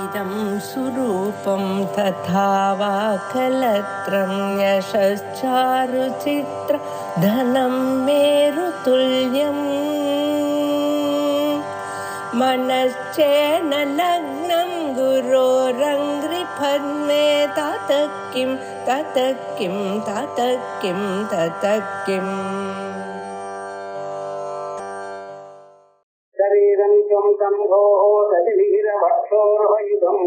इदं सुरूपं तथा वा कलत्रं यशश्चारुचित्र धनं मेरुतुल्यम् मनश्चेन लग्नं गुरोरङ्घ्रिपद्मे ततः किं ततः किं ततः किं ततः किम् शरीरं त्वं सम्भोः सतिवीरवक्षोर्वयुधं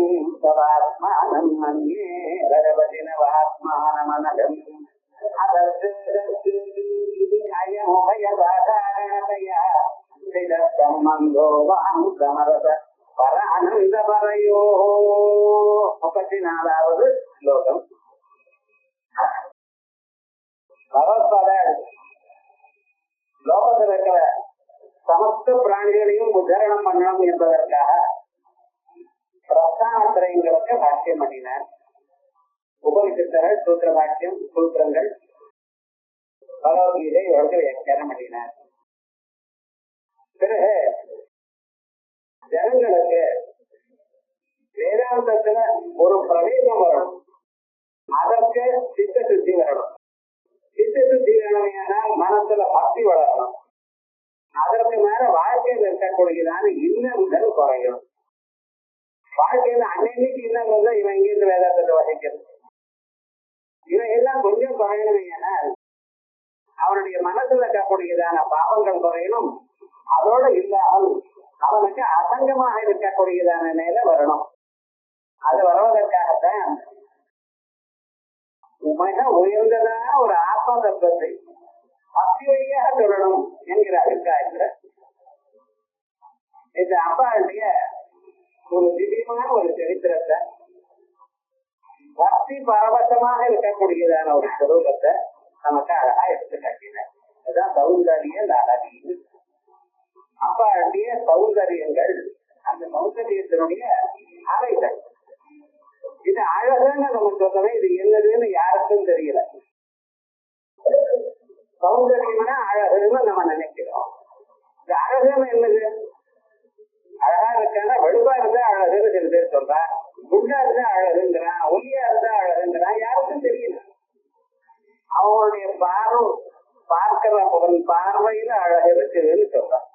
तवात्मानं मन्ये भगवतिनवात्मानमनघम् अयमुभयसाधारणतया सम्बन्धो वां समरस परानन्दपरयोः 34வது ஸ்லோகம். பகவத்பாதர் லோகத்தில் இருக்கிற சமஸ்த பிராணிகளையும் உதாரணம் பண்ணணும் என்பதற்காக பிரஸ்தானத்திரயங்களுக்கு பாஷ்யம் பண்ணினார். உபனிஷத்துகள், சூத்திர பாஷ்யம், சூத்திரங்கள், பகவத்கீதை இவருக்கு வியாக்கியானம் பண்ணினார். பிறகு ஜனங்களுக்கு வேதாந்தத்துல ஒரு பிரவேசம் வரணும், அதற்கு சித்த சுத்தி வரணும். சித்த சுத்தி வேணுமையானால் மனசுல பக்தி வளரணும். அதற்கு மேல வாழ்க்கையில் இருக்கக்கூடியதான இன்னல்கள் குறையும். வாழ்க்கையில அன்னைக்கு இன்னல்கள் தான் இவன் இங்கிருந்து வேதாந்தத்தை வகிக்கிறது. இவன் எல்லாம் கொஞ்சம் குறையணுமையானால் அவனுடைய மனசுல இருக்கக்கூடியதான பாவங்கள் குறையணும். அதோடு இல்லாமல் அவனுக்கு அசங்கமாக இருக்கக்கூடியதான நிலை வரணும். அது வருவதற்காகத்தான் மிக உயர்ந்ததான ஒரு ஆத்ம தத்துவத்தை பக்தி வழியாக சொல்லணும் என்கிற அபிப்பிராயத்துல இந்த அப்பாவுடைய ஒரு திடீர்மான ஒரு சரித்திரத்தை, பக்தி பரவசமாக இருக்கக்கூடியதான ஒரு சுரூபத்தை நமக்கு அழகா எடுத்து காட்டினார். அதுதான் சௌந்தரிய அழகி. அப்பாவுடைய சௌந்தரியங்கள், அந்த சௌந்தரியத்தினுடைய அலைகள். இது அழகுன்னு நம்ம சொல்லவே இது என்னதுன்னு யாருக்கும் தெரியல. சௌந்தரியம்னா அழகுன்னு நம்ம நினைக்கிறோம். இந்த அழகுன்னு என்னது? அழகா இருக்கான வெளுப்பா இருந்தா அழகுன்னு சில பேர் சொல்றான், குண்டா இருந்தா அழகுங்கிறான், ஒல்லியா இருந்தா அழகுங்கிறான். யாருக்கும் தெரியல. அவங்களுடைய பார்க்கிற பார்வையில அழகு இருக்குதுன்னு சொல்றான்.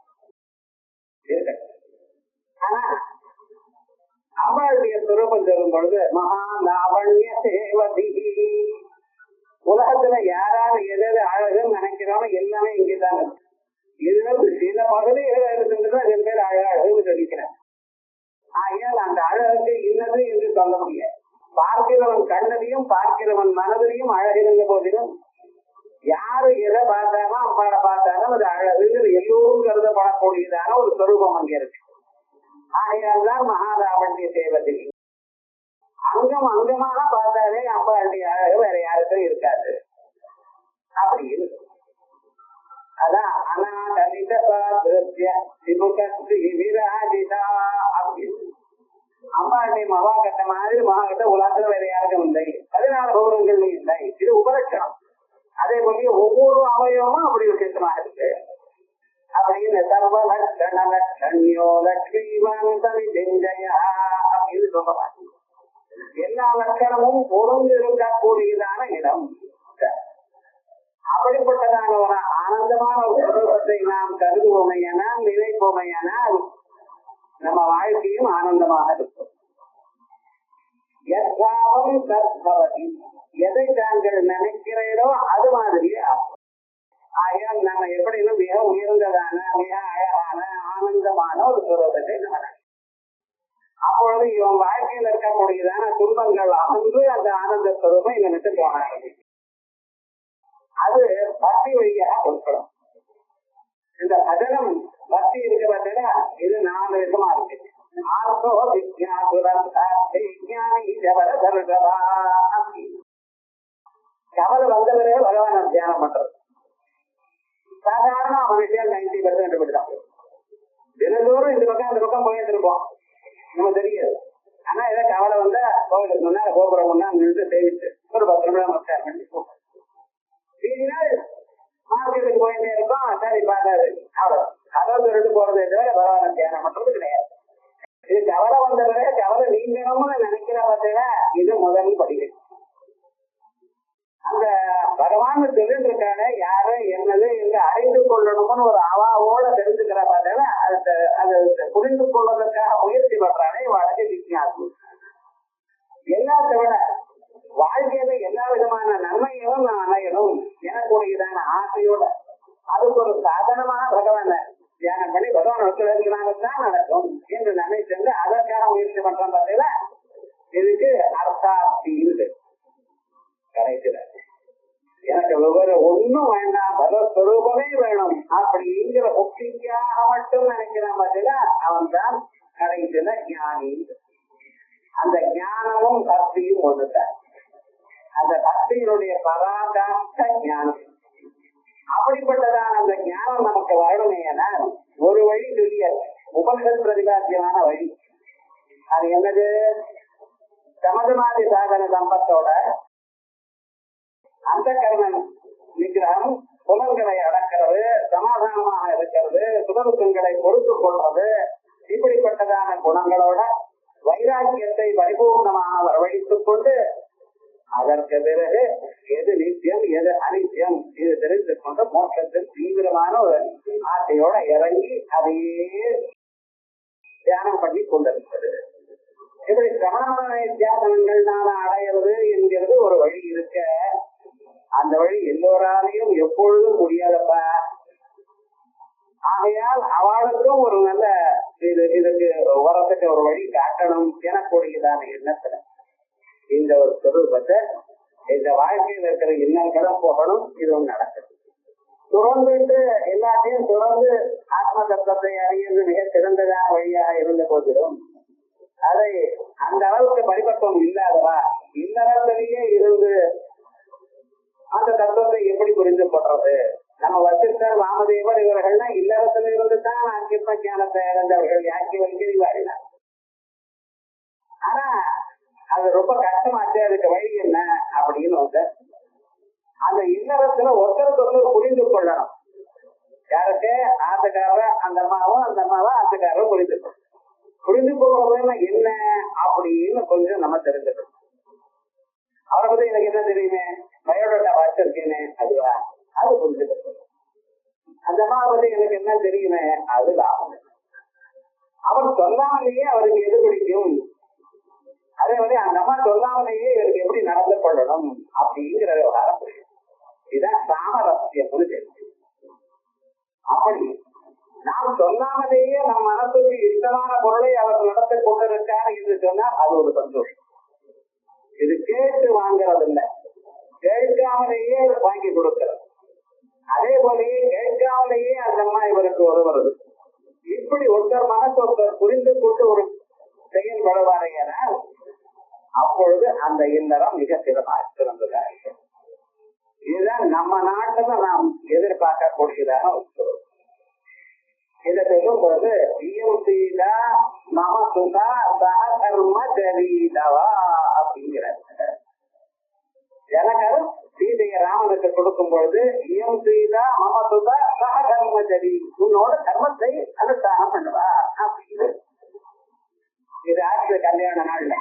ஆனா அம்பாளுடைய சுரூபம் சொல்லும் பொழுது மகா லாவண்ய சேவதி. உலகத்துல யாராவது எதாவது அழகுன்னு நினைக்கிறோம் எல்லாமே இங்கேதான் இருக்கு. இதுல சில பகுதிகள் இருக்குன்றதா சில பேர் அழகுன்னு சொல்லிக்கிறேன். ஆகையால் அந்த அழகுக்கு இன்னது என்று சொல்ல முடியாது. பார்க்கிறவன் கண்ணதையும் பார்க்கிறவன் மனதிலையும் அழகு இருந்த போதிலும் யாரு எதை பார்த்தாலும் அம்பாளை பார்த்தாலும் அது அழகுங்கிற எல்லோரும் கருதப்படக்கூடியதான ஒரு சொரூபம் அங்கே இருக்கு. ஆகையால் தான் மகாலாவண்ய சேவதி. அங்கம் அங்கமாக பார்த்தாலே அம்பாளுடைய அழகு வேற யாருக்கும் இருக்காது. அப்படி இருக்கு. அதான் அநாதலித விராஜிதா அப்படின்னு அம்பாளுடைய மகாகட்ட மாதிரி மகாகட்ட உலகத்துல வேற யாருக்கும் இல்லை. 14 பௌரங்கள் இல்லை. இது உபலட்சணம். அதே போல ஒவ்வொரு அவயவமும் அப்படி விசேஷமாக இருக்கு அப்படின்னு சர்வ லட்சண லட்சண்யோ லட்சுமியா அப்படின்னு சொல்றாங்க. எல்லா லட்சணமும் பொருள் இருக்கக்கூடியதான இடம். அப்படிப்பட்டதான ஒரு ஆனந்தமான ஒரு சுரூபத்தை நாம் கருதுவோமையானால், நினைப்போமையானால் நம்ம வாழ்க்கையும் ஆனந்தமாக இருக்கும். யத்பாவம் தத்பவதி. எதை தாங்கள் நினைக்கிறீரோ அது மாதிரியே ஆகும். ஆகையால் நம்ம எப்படின்னு மிக உயர்ந்ததான, மிக அழகான, ஆனந்தமான ஒரு சுரூபத்தை நம்ம அப்பொழுது இவன் வாழ்க்கையில் இருக்கக்கூடியதான துன்பங்கள் அகன்று அந்த ஆனந்த சுரூபம் இவனுக்கு தோணாது. அது பக்தி வழியாக கொடுக்கணும். இந்த பஜனம் பக்தி இருக்க பார்த்தா இது 4 விதமா இருக்கு. ஆர்த்தோ கவலை வந்தவரே பகவான தியானம் பண்றது. சாதாரண அவன் விஷயம் 90% விடுதான். தினந்தோறும் இந்த பக்கம் அந்த பக்கம் போயிட்டு இருப்போம், நம்ம தெரியாது. ஆனா ஏதாவது கவலை வந்தா கோவிலுக்கு முன்னால கோபுரம் முன்னா நின்று சேவிச்சு ஒரு 10 நிமிடம் நமஸ்காரம் பண்ணி போகும். மார்க்கெட்டுக்கு போயிட்டே இருக்கோம், சரி பார்த்தாரு அவ்வளவு. அதாவது போறதை தவிர பகவான தியானம் பண்றது கிடையாது. இது கவலை வந்தவரே கவலை நீ நீங்கணும்னு நினைக்கிற பார்த்தீங்கன்னா இது முதல் படிகள். அந்த பகவான் சொல்லிட்டு இருக்காங்க யாரு என்னது என்று அறிந்து கொள்ளணும்னு ஒரு அவாவோட தெரிஞ்சுக்கிற பார்த்தீங்கன்னா அது புரிந்து கொள்வதற்காக முயற்சி பண்றானே வாழ்க்கை ஜிக்ஞாசு. எல்லாத்த விட வாழ்க்கையில எல்லா விதமான நன்மைகளும் நான் அடையணும் எனக்குரியதான ஆசையோட அதுக்கு ஒரு சாதனமாக பகவான தியானம் பண்ணி பகவான் ஒத்துழைக்கிறாங்கத்தான் நடக்கும் என்று நினைச்சு அதற்காக முயற்சி பண்றோம் பார்த்தீங்கன்னா இதுக்கு அர்த்தாப்தி இருக்கு. கரெக்டுல எனக்கு விவரம் ஒண்ணும் வேண்டாம் பகவஸ்வரூபமே வேணும் அப்படிங்கிற முக்கியமாக மட்டும் நினைக்கிறான் பார்த்தீங்கன்னா அவன் தான் கடைசியில ஞானி. அந்த ஞானமும் பக்தியும் ஒண்ணுதான். அந்த பக்தியினுடைய பராகாஷ்ட ஞானம் அப்படிப்பட்டதான அந்த ஞானம் நமக்கு வரணுமே என ஒரு வழி சொல்லிய உபனிஷத் பிரதிபாத்தியமான வழி. அது என்னது? சமதமாதி சாதன சம்பத்தோட அந்த கர்மன் நிகிரகம் புலன்களை அடக்கிறது, சமாதானமாக இருக்கிறது, சுகதுக்கங்களை பொறுத்து கொள்வது, இப்படிப்பட்டதான குணங்களோட வைராக்கியத்தை பரிபூர்ணமாக வரவழைத்துக் கொண்டு அதற்கு பிறகு எது நித்தியம் எது அனித்தியம் இது தெரிந்து கொண்டு மோட்சத்தில் தீவிரமான ஒரு ஆசையோட இறங்கி அதையே தியானம் பண்ணி கொண்டிருப்பது. இப்படி சமணமான தியானங்கள்னால அடையிறது என்கிறது ஒரு வழி இருக்க, அந்த வழி எல்லோராலையும் எப்பொழுதும் முடியாதப்பா. ஆகையால் அவளுக்கும் ஒரு நல்ல இதுக்கு வரத்துக்கு ஒரு வழி காட்டணும் எனக்கூடியதான எண்ணத்துல இந்த ஒரு சொரூபத்தை இந்த வாழ்க்கையில் இருக்கிற இன்னங்களும் போகணும். இதுவும் நடக்குது. துறந்துட்டு எல்லாத்தையும் துறந்து ஆத்ம தத்துவத்தை அறியது மிக சிறந்ததான வழியாக இருந்த போதிலும் அதை அந்த அளவுக்கு பரிபக்குவம் இல்லாதவா இல்லறத்திலேயே இருந்து அந்த தத்துவத்தை எப்படி புரிந்து கொள்றது? நம்ம வசிஷ்டர் வாமதேவர் இவர்கள்னா இல்லறத்துல இருந்து தான் ஆக்கியப்ப ஞானத்தை இழந்தவர்கள் யாக்கி வைக்கிறார். ஆனா அது ரொம்ப கஷ்டமாச்சு. அதுக்கு வழி என்ன அப்படின்னு வந்து அந்த இல்லறத்துல ஒருத்தருக்கு புரிந்து கொள்ளணும். யாருக்கு? ஆத்துக்காரர் அந்த அம்மாவும் அந்த அம்மாவை ஆத்துக்காரரும் புரிந்து கொள்ளணும். புரிந்து கொள்றதுன்னா என்ன அப்படின்னு கொஞ்சம் நம்ம தெரிஞ்சுக்கணும். அவரை பத்தி எனக்கு என்ன தெரியுமே, பயோடேட்டா வாசிச்சிருக்கேனே அதுவா, அது புரிஞ்சுக்கணும். அந்த அம்மாவை பத்தி எனக்கு என்ன தெரியுமே அது லாபம். அவர் சொல்லாமலேயே அவருக்கு எது பிடிக்கும், அதே மாதிரி அந்த அம்மா சொல்லாமலேயே இவருக்கு எப்படி நடந்து கொள்ளணும் அப்படிங்கிற விவகாரம். இதுதான் சாமரஸ்யம்னு தெரிஞ்சு. அப்படி நாம் சொல்லாமலேயே நம் மனசுக்கு இஷ்டமான பொருளை அவர் நடத்தி கொண்டிருக்கார் என்று சொன்னால் அது ஒரு சந்தோஷம். இது கேட்டு வாங்குறது இல்லை, கேட்காமலேயே வாங்கி கொடுக்கிறது. அதே போலயே கேட்காமலேயே அந்த அம்மா இவருக்கு உதவுறது. இப்படி ஒருத்தர் மனசு ஒருத்தர் புரிந்து கொண்டு ஒரு செயல்படுவாரையானால் அப்பொழுது அந்த இல்லறம் மிக சிறந்ததாக இருக்கும். இதுதான் நம்ம நாட்டுல நாம் எதிர்பார்க்கக்கூடியதான ஒரு சொல். இதை சொல்லும் பொழுது மம சுதா சகர்ம ஜரீதவா அப்படிங்கிறார். ஜனகர் சீதையை ராமனுக்கு கொடுக்கும் பொழுது இயம் சீதா மம சுதா சகர்ம ஜரி, உன்னோட கர்மத்தை அனுஷ்டானம் பண்ணுவா அப்படின்னு. இது ஆச்சு கல்யாண நாள்ல.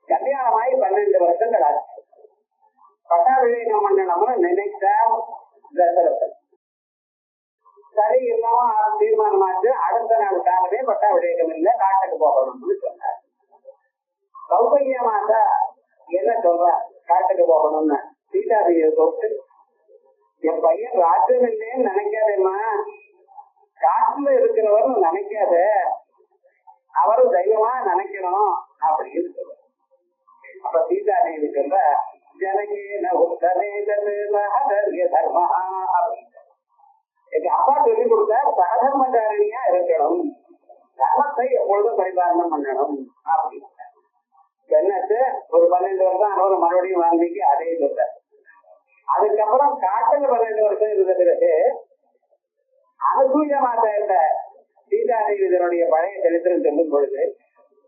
கல்யாணமாயி 12 வருஷங்கள் ஆச்சு. பட்டாபிஷேகம் பண்ணணும்னு நினைத்தார் தசரதன். சரி இல்லாம தீர்மானமாச்சு. அடுத்த நாள் காலமே பட்டாபிஷேகம் இல்லை, காட்டுக்கு போகணும்னு சொன்னார். கௌசல்யா மாதா என்ன சொல்றா, காட்டுக்கு போகணும்னு சீதாதேவியை கூப்பிட்டு, என் பையன் ராஜ்யம் இல்லைன்னு நினைக்காதேம்மா, காட்டுல இருக்கிறவரும் நினைக்காத, அவரும் தெய்வமா நினைக்கணும் அப்படின்னு சொல்ற. அப்ப சீதாதேவி சொல்ற, ஜனகேன உத்தரேதர்மா அப்படின்னு. எங்க அப்பா சொல்லி கொடுத்த சகதர்மச்சாரணியா இருக்கணும், தர்மத்தை எப்பொழுதும் பரிபாலனம் பண்ணணும் அப்படின்னு. என்னச்சு ஒரு 12 வருஷம் அவரு மறுபடியும் வாங்கிக்கு அதே சொல்ற. அதுக்கப்புறம் காட்டுல 12 வருஷம் இருந்த பிறகு அனசூய மாதா சீதாதேவி இதனுடைய பழைய சரித்திரம் சொல்லும் பொழுது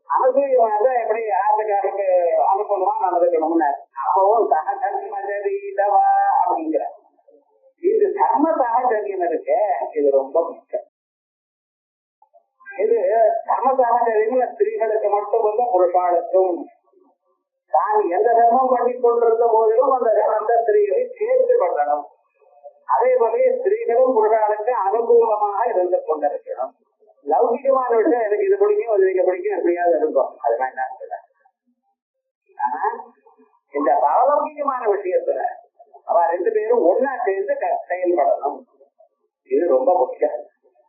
அனசூய மாதா எப்படி ஆத்துக்காருக்கு அனுகூலமா நடந்துக்கணும்னு அப்பவும் சகதர்மதவா அப்படிங்கிற இது தர்ம சகச்சரியம் இருக்கு. இது ரொம்ப முக்கியம். இது தர்ம சாகரியம் ஸ்திரீகளுக்கு மட்டுமல்ல புருஷாளுக்கும். தான் எந்த தர்மம் பண்ணி கொண்டிருந்த போதிலும் அந்த தர்மத்தை ஸ்திரீகளை சேர்த்து கொள்ளணும். அதே போல ஸ்திரீகளும் புருஷாளுக்கு அனுகூலமாக இருந்து கொண்டிருக்கணும். லௌகிகமான விஷயம் எனக்கு இது பிடிக்கும் அது நீங்க பிடிக்கும் எப்படியாவது இருக்கும், அதெல்லாம் என்ன சொல்ல. ஆனா இந்த பரலௌகிகமான விஷயத்துல அவ ரெண்டு பேரும் ஒன்னா சேர்ந்து செயல்படணும். இது ரொம்ப முக்கியம்.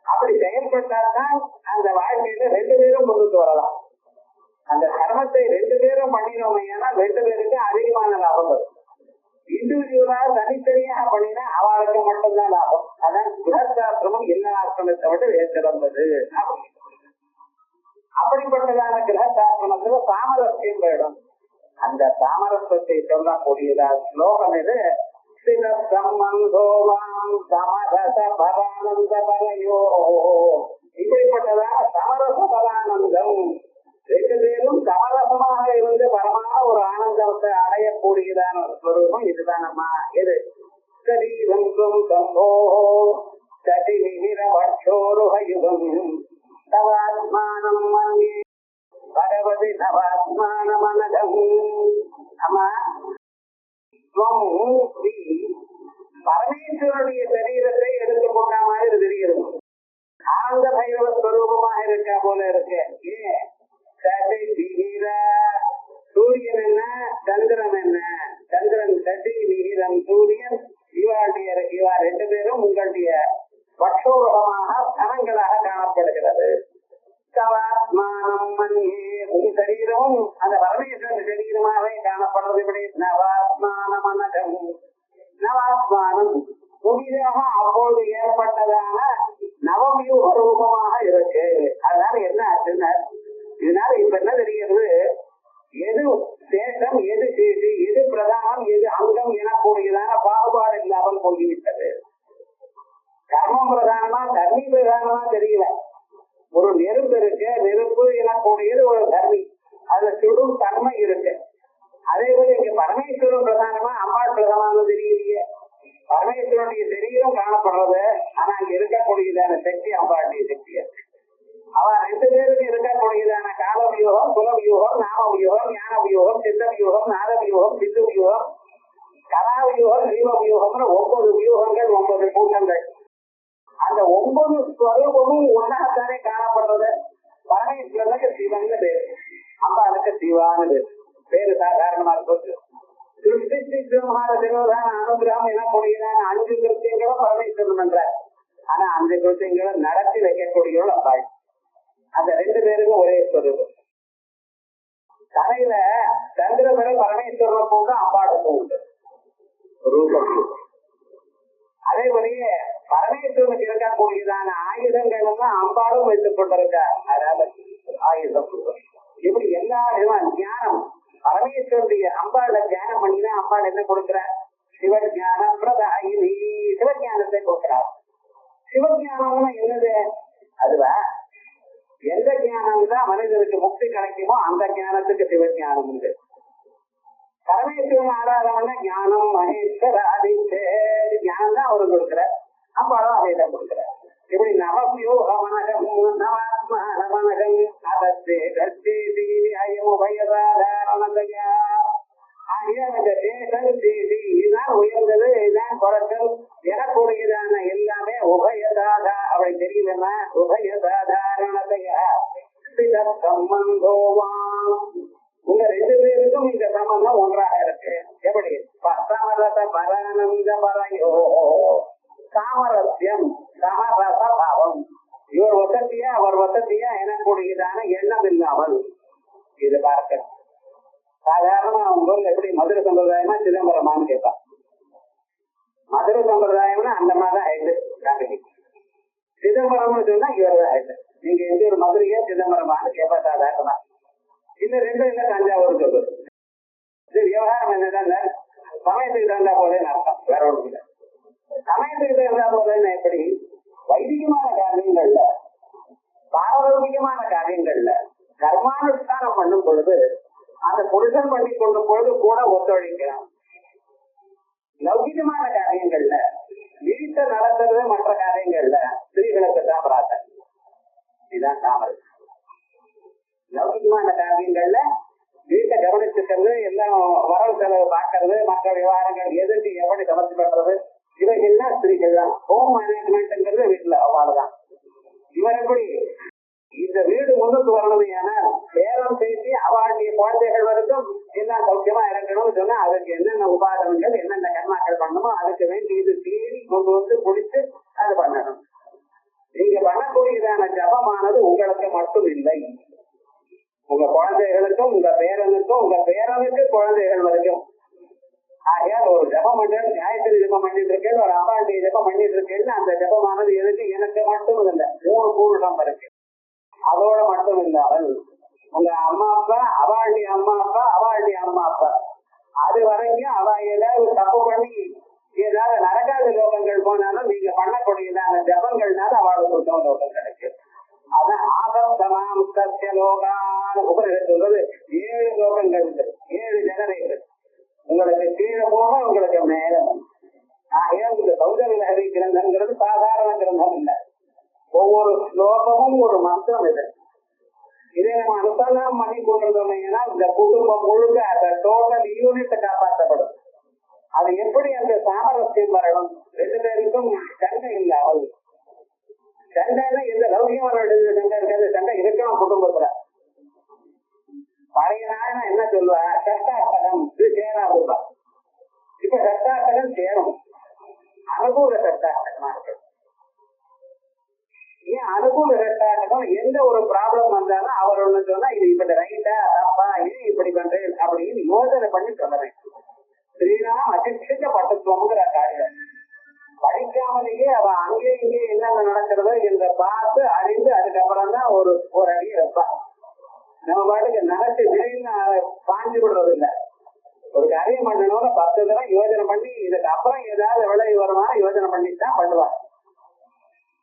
அப்படி செயல்பட்டால்தான் அந்த வாழ்க்கையில ரெண்டு பேரும் முன்னுக்கு வரலாம். அந்த கர்மத்தை ரெண்டு பேரும் பண்ணினோம் ஏன்னா ரெண்டு பேருக்கு அதிகமான லாபம் வரும். இண்டிவிஜுவலாக தனித்தனியாக பண்ணினா அவளுக்கு மட்டும்தான் லாபம். அதான் கிரகஸ்தாசிரமம் எல்லா ஆசிரமத்தை விட சிறந்தது. அப்படிப்பட்டதான கிரகஸ்தாசிரமத்துல சாமரஸ்யம் வேணும். அந்த சாமரஸ்யத்தை சொல்லக்கூடியதா ஸ்லோகம் இது. இப்படிப்பட்டதான சமரச பரானந்தம், ரெண்டு பேரும் சமரசமாக இருந்து பரமான ஒரு ஆனந்தத்தை அடையக்கூடியதான ஒரு ஸ்வரூபம் இதுதான். அம்மா எது சரீரம் சம்போ சதி மிகிர வட்சோருஹயுகம் தவாத்மானம் மன்யே பகவதி நவாத்மானமனகம். அம்மா பரமேஸ்வருடைய சரீரத்தை எடுத்துக்கொண்ட மாதிரி தெரிகிறது. ஆனந்த பைரவ ஸ்வரூபமாக இருக்கா போல இருக்கு. ஏன் சூரியன் என்ன சந்திரன் என்ன? சந்திரன் சதி விகிதம் சூரியன். இவா ரெண்டு பேரும் உங்களுடைய பட்சோரகமாக கணங்களாக காணப்படுகிறது. உன் சரீரமும் அந்த பரமேஸ்வரன் சரீரமாகவே காணப்படுறது. இப்படி நவாத்மானம் நவாத்மானம் புதிதாக அப்பொழுது ஏற்பட்டதான நவவியூக ரூபமாக இருக்கு. அதனால என்ன ஆச்சுன்னா இதனால இப்ப என்ன தெரிகிறது, எது சேஷம் எது சேஷி, எது பிரதானம் எது அங்கம் எனக்கூடியதான பாகுபாடு இல்லாமல் போய்விட்டது. கர்மம் பிரதானமா கர்மி பிரதானமா தெரியல. ஒரு நெருப்பு இருக்கு, நெருப்பு எனக்கூடியது ஒரு கர்மி, அதுல சுடும் தன்மை இருக்கு. அதே போல இங்க பரமேஸ்வரன் பிரதானமா அம்பாள் பிரதானம் தெரியலையே. பரமேஸ்வரனுடைய சரீரம் காணப்படுறது, ஆனா அங்க இருக்கக்கூடியதான சக்தி அம்பாளுடைய சக்தி இருக்கு. அவன் ரெண்டு பேருக்கு இருக்கக்கூடியதான கால வியூகம், குல வியூகம், நாம வியூகம், ஞான வியூகம், சித்த வியூகம், நாத வியூகம், சித்து வியூகம், கலா வியூகம், ஜீவ வியூகம்னு 9 வியூகங்கள், 9 கூட்டங்கள். அந்த 9 ஸ்வரூபமும் ஒன்னாகத்தானே காணப்படுறது. பரமேஸ்வரனுக்கு சிவன் பேரு, அம்பாளுக்கு சிவான்னு பேரு. பேரு சாதாரணமா இருக்கு. திருஷ்டி பிரம்மார திருவதான அனுகிரகம் எனக்கூடியதான 5 கிருத்தியங்களும் பரமேஸ்வரன் பண்றார். ஆனா 5 கிருத்தியங்களை நடத்தி வைக்கக்கூடியவள் அம்பாள். அந்த ரெண்டு பேருக்கும் ஒரே ஸ்வரூபம். தலையில சந்திரபுர பரமேஸ்வரனை போட்டு அம்பாளுக்கும் உண்டு ரூபம். அதே போலயே பரமேஸ்வரனுக்கு இருக்கக்கூடியதான ஆயுதங்கள் எல்லாம் அம்பாளும் வைத்துக் கொண்டிருக்கார். அதாவது ஆயுதம் இப்படி எல்லா ஞானம் பரமேஸ்வருடைய அம்பாள தியானம் பண்ணினா அம்பாள் என்ன கொடுக்கிறார்? சிவஞான பிரதாயினி, சிவஞானத்தை கொடுக்கிறார். சிவஞானம்னா என்னது? அதுவா எந்த ஞானம் தான் மனிதனுக்கு முக்தி கிடைக்குமோ அந்த ஞானத்துக்கு சிவஞானம் உண்டு. பரமேஸ்வரன் ஆராதனை ஞானம் மகேஸ்வர ஆதித்தேர் ஞானம் தான் அவரு கொடுக்கிறார். அம்பாளும் அதை தான் கொடுக்கிறார். இப்படி நவவியூக மனகம் நவாத்மான மனகம் அதத்தே தத்தே தீவி அயம் உபயதாதாரணதையா. இதுதான் உயர்ந்தது, இதுதான் குறைச்சல் எனக்கூடியதான எல்லாமே உபயதாதா. அப்படி தெரியலன்னா உபயதாதாரணதையா சம்பந்தோவாம். உங்க ரெண்டு பேருக்கும் இந்த சம்பந்தம் ஒன்றாக இருக்கு. எப்படி பரமரச பரானந்த பரையோ சாமரஸ்யம் சமரச பாவம். இவர் வசதியா அவர் வசதியா எனக்கூடியதான எண்ணம் இல்லாமல் இது பார்க்க. சாதாரணமா அவங்க ஊர்ல எப்படி மதுரை சம்பிரதாயமா சிதம்பரமானு கேட்பான். மதுரை சம்பிரதாயம்னா அந்த மாதிரிதான் ஆயிடுது. சிதம்பரம்னு சொன்னா இவர் தான் ஆயிடுது. நீங்க எந்த ஒரு மதுரையா சிதம்பரமானு கேட்பா சாதாரணமா. இல்ல ரெண்டும் இல்ல தஞ்சாவூர் சொல்றது. இது விவகாரம் என்னன்னா சமயத்துக்கு தகுந்தா போலேன்னு அர்த்தம், வேற ஒன்றும் இல்லை. சமயத்துக்கு தகுந்தா போலேன்னு எப்படி வைதிகமான காரியங்கள்ல பாரம்பரியமான காரியங்கள்ல கர்மானுஷ்டானம் பண்ணும் பொழுது அந்த புருஷன் பண்ணி கொள்ளும் பொழுது கூட ஒத்துழைக்கலாம். லௌகிகமான காரியங்கள்ல வீட்டை நடத்துறது மற்ற காரியங்கள்ல ஸ்திரீகளுக்கு தான் பிரார்த்தனை. இதுதான் சாமரஸ்யம். லௌகிகமான காரியங்கள்ல வீட்டை கவனிச்சுக்கிறது, எல்லாம் வரவு செலவு பார்க்கறது, மற்ற விவகாரங்கள் எதுக்கு எப்படி சமர்த்தி பண்றது, இவைகள்லாம் ஸ்திரீகள் தான். ஹோம் மேனேஜ்மெண்ட்ங்கிறது வீட்டுல அவ்வளவுதான். இவர் எப்படி இந்த வீடு முன்னுக்கு வரணுமே, ஆனால் பேரம் பேசி அவளுடைய குழந்தைகள் வரைக்கும் எல்லாம் சௌக்கியமா இருக்கணும்னு சொன்னா அதுக்கு என்னென்ன உபாதனங்கள் என்னென்ன கர்மாக்கள் பண்ணணுமோ அதுக்கு வேண்டி இது தேடி கொண்டு வந்து குடிச்சு அது பண்ணணும். நீங்க பண்ணக்கூடியதான ஜபமானது உங்களுக்கு மட்டும் இல்லை, உங்க குழந்தைகளுக்கும் உங்க பேரனுக்கும் உங்க பேரனுக்கு குழந்தைகள் வரைக்கும். ஆகையால் ஒரு ஜபம் பண்றது, காயத்ரி ஜபம் பண்ணிட்டு இருக்கேன், ஒரு அம்பாண்டிய ஜபம் பண்ணிட்டு இருக்கேன்னு அந்த ஜபமானது எதுக்கு எனக்கு மட்டும் இல்லை, 3 பூர்ணம் இருக்கு. அதோட மட்டும் இல்லாமல் உங்க அம்மா அப்பா, அவளுடைய அம்மா அப்பா, அவளுடைய அம்மா அப்பா, அது வரைக்கும் அவ ஏதாவது தப்பு பண்ணி ஏதாவது நரகாத லோகங்கள் போனாலும் நீங்க பண்ணக்கூடியதான ஜபங்கள்னால அவளுக்கு உத்தம லோகம் கிடைக்கும். அதான் ஆபத்தமாம் சத்திய லோகான் உபரிடம் சொல்றது. 7 லோகங்கள் இருக்கு, 7 ஜெனரேட்டர். உங்களுக்கு கீழே போக உங்களுக்கு மேல. ஆகையால் இந்த சௌந்தரலஹரி கிரந்தம்ங்கிறது சாதாரண கிரந்தம் இல்லை. ஒவ்வொரு ஸ்லோகமும் ஒரு மந்திரம் இது. இதை நம்ம அனுசரணம் பண்ணி கொண்டிருந்தோம்னா இந்த குடும்பம் முழுக்க அந்த டோட்டல் யூனிட் காப்பாற்றப்படும். அது எப்படி அந்த சாமரஸ்யம் வரணும், 2 பேருக்கும் சண்டை இல்லாமல். சண்டைன்னா எந்த லௌகியமான சண்டை இருக்காது, சண்டை இருக்கணும் குடும்பத்துல. பழைய நாள் என்ன சொல்லுவா, சட்டாட்டகம் இது சேராதுப்பா. இப்ப சட்டாட்டகம் சேரும், அனுகூல சட்டாட்டகமா இருக்கு. ஏன் அனுகூல சட்டாட்டகம்? எந்த ஒரு ப்ராப்ளம் வந்தாலும் அவர் ஒண்ணு சொன்னா இது இப்ப ரைட்டா தப்பா, ஏன் இப்படி பண்றேன் அப்படின்னு யோசனை பண்ணி சொல்றேன். ஸ்ரீராம் அசிஷ்ட பட்டத்துவம்ங்கிற காரியம் படிக்காமலேயே அவ அங்கே இங்கே என்னென்ன நடக்கிறதோ என்ற பார்த்து அறிந்து அதுக்கப்புறம் தான் ஒரு அடியை வைப்பான். நம்ம பாட்டுக்கு நடத்தி திடீர்னு பாஞ்சு விடுறது இல்லை. ஒரு காரியம் பண்ணணும்னு 10 தடவை யோஜனை பண்ணி இதுக்கு அப்புறம் ஏதாவது விளைவு வருமா யோஜனை பண்ணித்தான் பண்ணுவாங்க.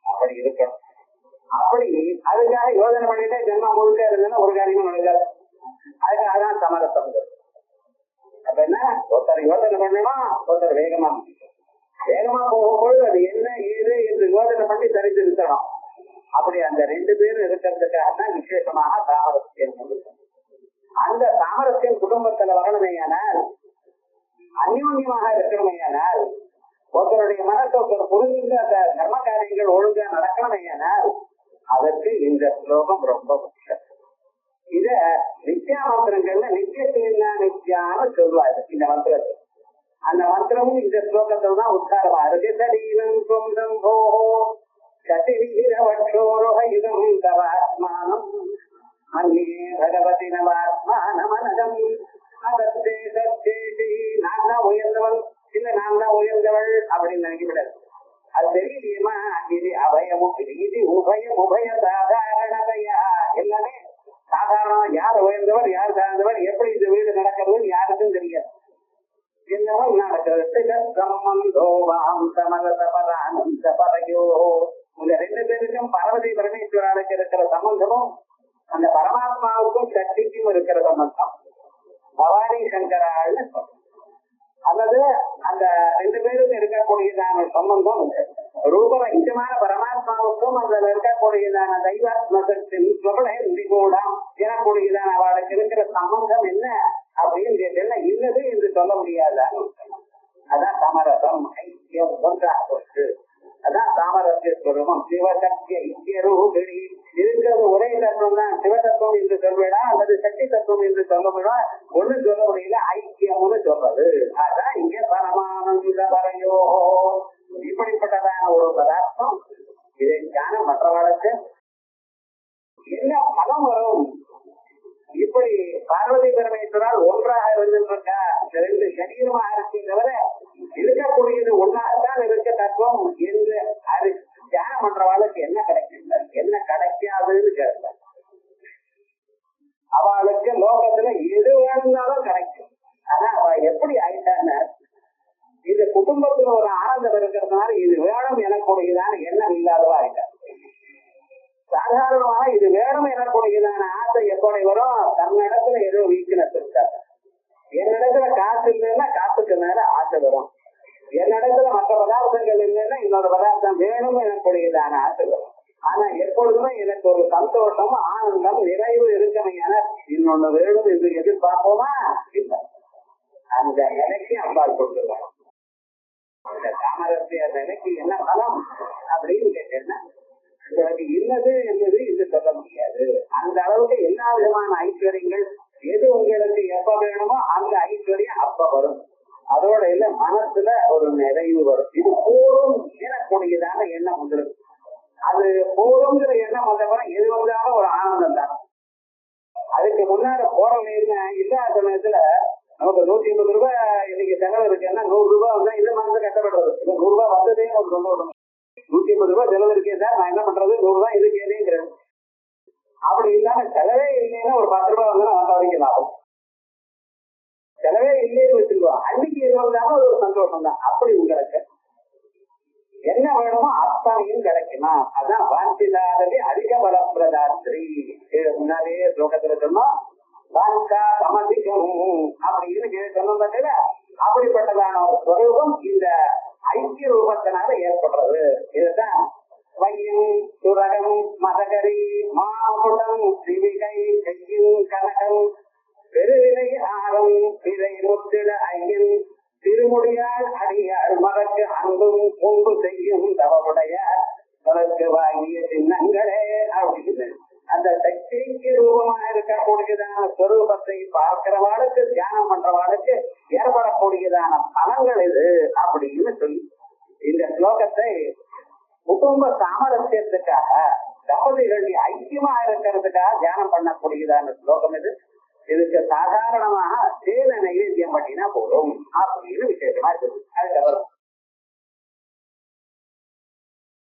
அப்படி இருக்கணும். அப்படி அதுக்காக யோஜனை பண்ணிட்டே ஜென்மம் முழுக்க இருந்ததுன்னா ஒரு காரியமும் நடக்காது. அதுக்காக தான் சமரசம். அப்ப என்ன, ஒருத்தர் யோஜனை பண்ணணும், ஒருத்தர் வேகமா போகும்பொழுது அது என்ன ஏது என்று யோஜனை பண்ணி தெரிஞ்சிருக்கணும். அப்படி அந்த 2 பேரும் இருக்கிறதுக்காக தான் விசேஷமாக சாமரஸ்யம். அந்த சாமரஸ்யம் குடும்பத்துல வரணுமையானால், அந்யோன்யமாக இருக்கணுமையானால், ஒருத்தருடைய மனசை ஒருத்தர் புரிஞ்சு அந்த தர்ம காரியங்கள் ஒழுங்கா நடக்கணுமையானால் அதற்கு இந்த ஸ்லோகம் ரொம்ப முக்கியம். இத நித்யா மந்திரங்கள்ல நித்தியத்தினா நித்யான்னு சொல்லுவாரு இந்த மந்திரத்தை. அந்த மந்திரமும் இந்த ஸ்லோகத்துல தான் உத்தாரமா இருக்கு. சரீரம் சொந்தம் போஹோ சதிவிரவட்சோரோஹயுதம் தவாத்மானம் மன்யே பகவதி நவாத்மானமனகம் அதத்தே சத்தேசி. நான் தான் உயர்ந்தவள் இல்ல நான் தான் உயர்ந்தவள் அப்படின்னு நினைக்கப்படாது. அது தெரியலையுமா, இது அபயமும் இது உபய சாதாரணதையா. எல்லாமே சாதாரணம். யார் உயர்ந்தவர் யார் சார்ந்தவர், எப்படி இந்த வீடு நடக்கிறதுன்னு யாருக்கும் தெரியாது. எல்லாரும் நடக்கிறது. உங்க 2 பேருக்கும் பார்வதி பரமேஸ்வரனுக்கு இருக்கிற சம்பந்தமும் அந்த பரமாத்மாவுக்கும் சக்திக்கும் இருக்கிற சம்பந்தம் பவானி சங்கரான்னு சொல்றோம். அல்லது அந்த 2 பேருக்கும் இருக்கக்கூடியதான சம்பந்தம் ரூபரகிதமான பரமாத்மாவுக்கும் அதுல இருக்கக்கூடியதான தெய்வாத்மகத்தின் பிரபலம் எனக்கூடியதான அவளுக்கு இருக்கிற சம்பந்தம் என்ன அப்படின்னு கேட்டா இல்லது என்று சொல்ல முடியாதான்னு. அதான் சமரசம், ஐக்கியம், ஒன்றாக போட்டு. அதான் சாமரஸ்ய ஸ்வரூபம். சிவசக்தி ஐக்கிய ரூபிணி இருக்கிறது ஒரே தத்துவம் தான். சிவதத்துவம் என்று சொல்வேடா அல்லது சக்தி தத்துவம் என்று சொல்லவிடா, ஒண்ணு சொல்ல முடியல, ஐக்கியம்னு சொல்றது. அதான் இங்க பரமானந்த வரையோ இப்படிப்பட்டதான ஒரு பதார்த்தம். இதை ஞானம் மற்றவர்களுக்கு என்ன பலம் வரும்? இப்படி பார்வதி பரமேஸ்வரால் ஒன்றாக இருந்திருக்கா, 2 சரீரமாக இருக்கின்றவரை இருக்கக்கூடியது ஒன்றாகத்தான் இருக்க தத்துவம் என்று அது தியானம் பண்றவாளுக்கு என்ன கிடைக்கும், என்ன கிடைக்காதுன்னு கேட்க. அவளுக்கு லோகத்துல எது வேணும்னாலும் கிடைக்கும். ஆனா அவ எப்படி ஆயிட்டான்னு, இது குடும்பத்துல ஒரு ஆனந்தம் இருக்கிறதுனால இது வேணும் எனக்கூடியதான எண்ணம் இல்லாதவா ஆயிட்டா. சாதாரணமாக இது வேணும் எனக்கூடியதான ஆசை எப்படி வரும், தன்னிடத்துல ஏதோ வீக்னஸ் இருக்காது. என்னிடத்துல காசு இல்லைன்னா காசுக்கு மேல ஆசை வரும். என்னிடத்துல மற்ற பதார்த்தங்கள் இல்லைன்னா இன்னொரு பதார்த்தம் வேணும் எனக்கூடியதான ஆசை வரும். ஆனா எப்பொழுதுமே எனக்கு ஒரு சந்தோஷம் ஆனந்தம் நிறைவு இருக்கமையான இன்னொன்னு வேணும் என்று எதிர்பார்ப்போமா இல்லை. அந்த நிலைக்கு அம்பாள் கொடுத்துருவாங்க. அந்த சாமரஸ்ய நிலைக்கு என்ன பலம் அப்படின்னு கேட்டேன்னா உங்களுக்கு இன்னது என்பது இது சொல்ல முடியாது. அந்த அளவுக்கு எல்லா விதமான ஐஸ்வர்யங்கள் எது உங்களுக்கு எப்ப வேணுமோ அந்த ஐஸ்வர்யம் அப்ப வரும். அதோட இல்ல மனசுல ஒரு நிறைவு வரும். இது போரும் எனக்கூடியதான எண்ணம் வந்துடும். அது போருங்கிற எண்ணம் வந்தப்பறம் எது வந்தாலும் ஒரு ஆனந்தம் தான். அதுக்கு முன்னாடி போற இல்லாத சமயத்துல நமக்கு 150 ரூபாய் இன்னைக்கு செலவு இருக்குன்னா 100 ரூபாய் வந்தா இந்த மனசு கஷ்டப்படுறது. 100 ரூபாய் வந்ததே ஒரு சந்தோஷம். 150 ரூபாய் செலவு இருக்கே சார், நான் என்ன பண்றது, 100 ரூபாய் இது கேள்விங்கிறது. அப்படி இல்லாம செலவே இல்லைன்னா ஒரு 10 ரூபாய் வந்து வந்த வரைக்கும் லாபம். செலவே இல்லைன்னு வச்சுருவோம், அன்னைக்கு எது வந்தாலும் அது ஒரு சந்தோஷம் தான். அப்படி உங்களுக்கு என்ன வேணுமோ அத்தனையும் கிடைக்குமா? அதான் வாஞ்சிதாதவி அதிக பலப்பிரதாத்ரி. முன்னாலேயே ஸ்லோகத்துல சொன்னோம், வாஞ்சா சமதிகம் அப்படின்னு சொன்னோம் பார்த்தீங்களா? அப்படிப்பட்டதான ஒரு ஸ்வரூபம் இந்த ஐக்கிய ரூபத்தினால ஏற்படுறது. இதுதான் வையம் சுரகம் மதகரி மாமுடம் சிவிகை கையும் கனகம் பெருவிலை ஆரம் விதை முத்திட ஐயன் திருமுடியால் அடியார் மறக்கு அன்பும் பொங்கு செய்யும் தவவுடைய தனக்கு வாங்கிய சின்னங்களே அப்படின்னு அந்த சக்திக்கு ரூபமாக இருக்கக்கூடியதான ஸ்வரூபத்தை பார்க்கிறவாளுக்கு தியானம் பண்றவாளுக்கு ஏற்படக்கூடியதான பலங்கள் இது அப்படின்னு சொல்லி இந்த ஸ்லோகத்தை குடும்ப சாமரஸ்யத்துக்காக தம்பதிகள் ஐக்கியமா இருக்கிறதுக்காக தியானம் பண்ணக்கூடியதான ஸ்லோகம் இது. இதுக்கு சாதாரணமாக தேன நைவேத்தியம் பண்ணினா போதும் அப்படின்னு விசேஷமா இருக்குது. அதுக்கு வரும்